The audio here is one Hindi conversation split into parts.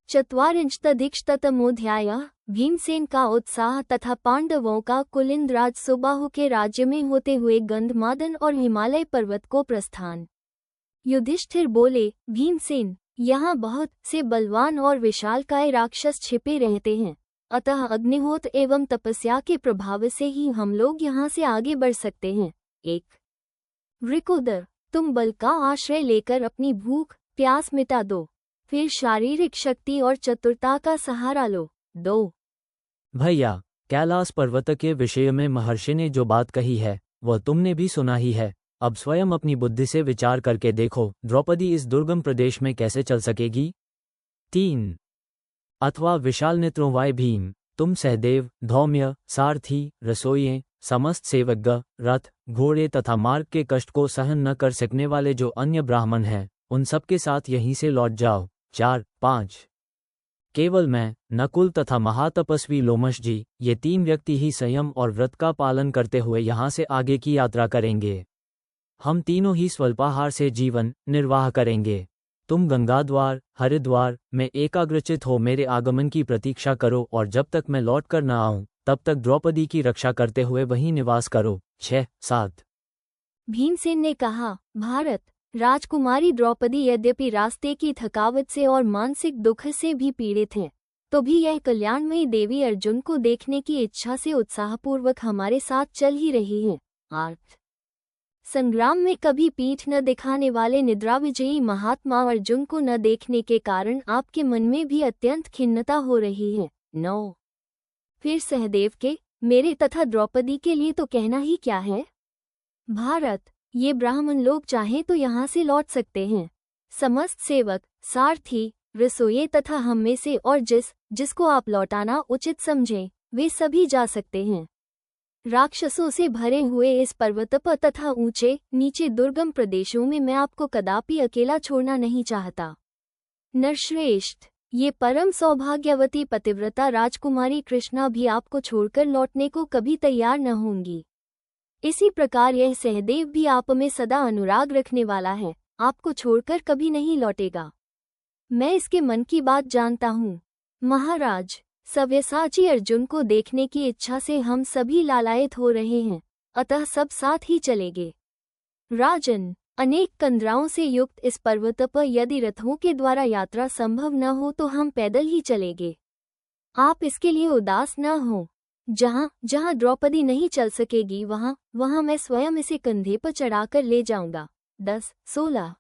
चत्वारिंशदधिकशततमोऽध्यायः। भीमसेन का उत्साह तथा पांडवों का कुलिंदराज सुबाहु के राज्य में होते हुए गंधमादन और हिमालय पर्वत को प्रस्थान। युधिष्ठिर बोले, भीमसेन, यहाँ बहुत से बलवान और विशालकाय राक्षस छिपे रहते हैं, अतः अग्निहोत्र एवं तपस्या के प्रभाव से ही हम लोग यहाँ से आगे बढ़ सकते हैं। 1. वृकोदर, तुम बल का आश्रय लेकर अपनी भूख प्यास मिटा दो, फिर शारीरिक शक्ति और चतुरता का सहारा लो। 2. भैया, कैलाश पर्वत के विषय में महर्षि ने जो बात कही है वह तुमने भी सुना ही है। अब स्वयं अपनी बुद्धि से विचार करके देखो, द्रौपदी इस दुर्गम प्रदेश में कैसे चल सकेगी। 3. अथवा विशाल नेत्रों वाय भीम, तुम सहदेव, धौम्य, सारथी, रसोइये, समस्त सेवक, रथ, घोड़े तथा मार्ग के कष्ट को सहन न कर सकने वाले जो अन्य ब्राह्मण हैं, उन सबके साथ यहीं से लौट जाओ। 4. 5. केवल मैं, नकुल तथा महातपस्वी लोमश जी, ये 3 व्यक्ति ही संयम और व्रत का पालन करते हुए यहाँ से आगे की यात्रा करेंगे। हम तीनों ही स्वल्पाहार से जीवन निर्वाह करेंगे। तुम गंगाद्वार, हरिद्वार में एकाग्रचित हो मेरे आगमन की प्रतीक्षा करो और जब तक मैं लौट कर न आऊं तब तक द्रौपदी की रक्षा करते हुए वहीं निवास करो। 6. 7. भीमसेन ने कहा, भारत, राजकुमारी द्रौपदी यद्यपि रास्ते की थकावट से और मानसिक दुख से भी पीड़ित है, तो भी यह कल्याणमयी देवी अर्जुन को देखने की इच्छा से उत्साहपूर्वक हमारे साथ चल ही रही है। 8. संग्राम में कभी पीठ न दिखाने वाले निद्राविजयी महात्मा अर्जुन को न देखने के कारण आपके मन में भी अत्यंत खिन्नता हो रही है। 9. फिर सहदेव के, मेरे तथा द्रौपदी के लिए तो कहना ही क्या है। भारत, ये ब्राह्मण लोग चाहें तो यहाँ से लौट सकते हैं। समस्त सेवक, सारथी, रसोइये तथा हम में से और जिसको आप लौटाना उचित समझें, वे सभी जा सकते हैं। राक्षसों से भरे हुए इस पर्वत पर तथा ऊंचे नीचे दुर्गम प्रदेशों में मैं आपको कदापि अकेला छोड़ना नहीं चाहता। नरश्रेष्ठ, ये परम सौभाग्यवती पतिव्रता राजकुमारी कृष्णा भी आपको छोड़कर लौटने को कभी तैयार न होंगी। इसी प्रकार यह सहदेव भी आप में सदा अनुराग रखने वाला है, आपको छोड़कर कभी नहीं लौटेगा। मैं इसके मन की बात जानता हूँ। महाराज, सव्यसाची अर्जुन को देखने की इच्छा से हम सभी लालायित हो रहे हैं, अतः सब साथ ही चलेंगे। राजन, अनेक कंदराओं से युक्त इस पर्वत पर यदि रथों के द्वारा यात्रा संभव न हो तो हम पैदल ही चलेंगे। आप इसके लिए उदास न हो। जहाँ जहाँ द्रौपदी नहीं चल सकेगी वहाँ मैं स्वयं इसे कंधे पर चढ़ाकर ले जाऊंगा। 10. 16.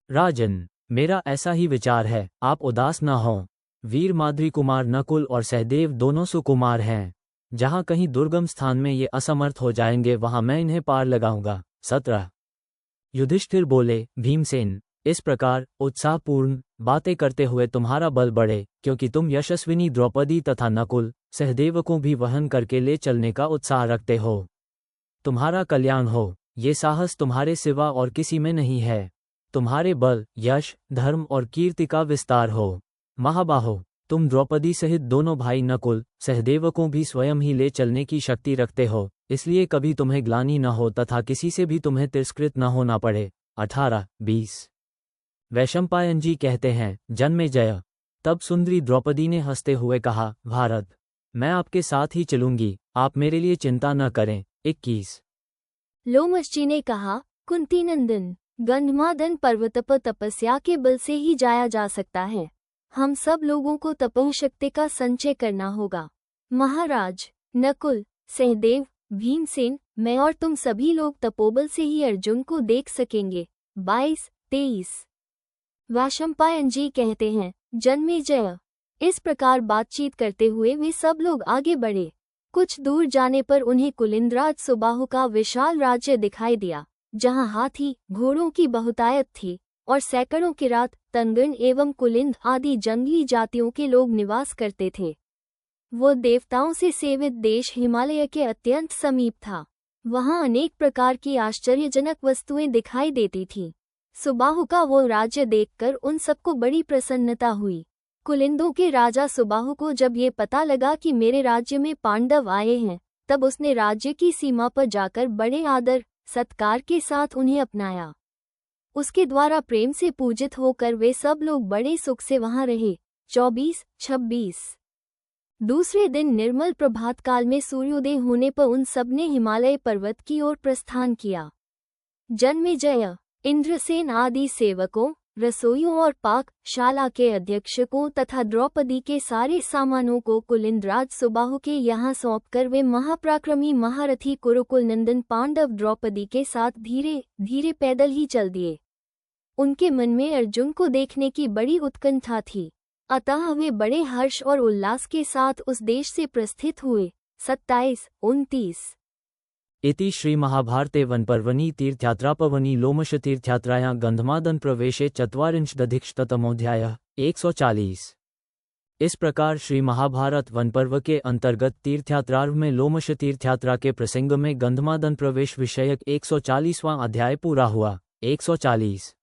राजन, मेरा ऐसा ही विचार है, आप उदास न हों। वीर माद्री कुमार नकुल और सहदेव दोनों सुकुमार हैं। जहाँ कहीं दुर्गम स्थान में ये असमर्थ हो जाएंगे वहाँ मैं इन्हें पार लगाऊंगा। 17. युधिष्ठिर बोले, भीमसेन, इस प्रकार उत्साहपूर्ण बातें करते हुए तुम्हारा बल बढ़े, क्योंकि तुम यशस्विनी द्रौपदी तथा नकुल, सहदेव को भी वहन करके ले चलने का उत्साह रखते हो। तुम्हारा कल्याण हो, ये साहस तुम्हारे सिवा और किसी में नहीं है। तुम्हारे बल, यश, धर्म और कीर्ति का विस्तार हो। महाबाहो, तुम द्रौपदी सहित दोनों भाई नकुल, सहदेव को भी स्वयं ही ले चलने की शक्ति रखते हो, इसलिए कभी तुम्हें ग्लानि न हो तथा किसी से भी तुम्हें तिरस्कृत न होना पड़े। 18. 20. वैशंपायन जी कहते हैं, जन्मेजय, तब सुंदरी द्रौपदी ने हंसते हुए कहा, भारत, मैं आपके साथ ही चलूंगी, आप मेरे लिए चिंता न करें। 21. लोमश जी ने कहा, कुंतीनंदन, गंधमादन पर्वत पर तपस्या के बल से ही जाया जा सकता है। हम सब लोगों को तपोशक्ति का संचय करना होगा। महाराज, नकुल, सहदेव, भीमसेन, मैं और तुम सभी लोग तपोबल से ही अर्जुन को देख सकेंगे। 22. 23. वैशंपायन जी कहते हैं, जन्मेजय, इस प्रकार बातचीत करते हुए वे सब लोग आगे बढ़े। कुछ दूर जाने पर उन्हें कुलिंदराज सुबाहु का विशाल राज्य दिखाई दिया, जहाँ हाथी घोड़ों की बहुतायत थी और सैकड़ों किरात, तनगण एवं कुलिंद आदि जंगली जातियों के लोग निवास करते थे। वो देवताओं से सेवित देश हिमालय के अत्यंत समीप था। वहाँ अनेक प्रकार की आश्चर्यजनक वस्तुएं दिखाई देती थीं। सुबाहु का वो राज्य देखकर उन सबको बड़ी प्रसन्नता हुई। कुलिंदों के राजा सुबाहु को जब ये पता लगा कि मेरे राज्य में पांडव आए हैं, तब उसने राज्य की सीमा पर जाकर बड़े आदर सत्कार के साथ उन्हें अपनाया। उसके द्वारा प्रेम से पूजित होकर वे सब लोग बड़े सुख से वहां रहे। 24-26। दूसरे दिन निर्मल प्रभात काल में सूर्योदय होने पर उन सब ने हिमालय पर्वत की ओर प्रस्थान किया। जन्मेजय, इंद्रसेन आदि सेवकों, रसोइयों और पाकशाला के अध्यक्षकों तथा द्रौपदी के सारे सामानों को कुलिंदराज सुबाहु के यहाँ सौंपकर वे महापराक्रमी महारथी कुरुकुल नंदन पांडव द्रौपदी के साथ धीरे धीरे पैदल ही चल दिए। उनके मन में अर्जुन को देखने की बड़ी उत्कंठा थी, अतः वे बड़े हर्ष और उल्लास के साथ उस देश से प्रस्थित हुए। 27-29। इति श्री महाभारते वनपर्वणि तीर्थयात्रापवनि लोमशतीर्थयात्रायां गंधमादन प्रवेशे 24-अधिकशतमोऽध्यायः 140। इस प्रकार श्री महाभारत वनपर्व के अंतर्गत तीर्थयात्रार्व में लोमश तीर्थयात्रा के प्रसंग में गंधमादन प्रवेश विषयक 140वां अध्याय पूरा हुआ। 140।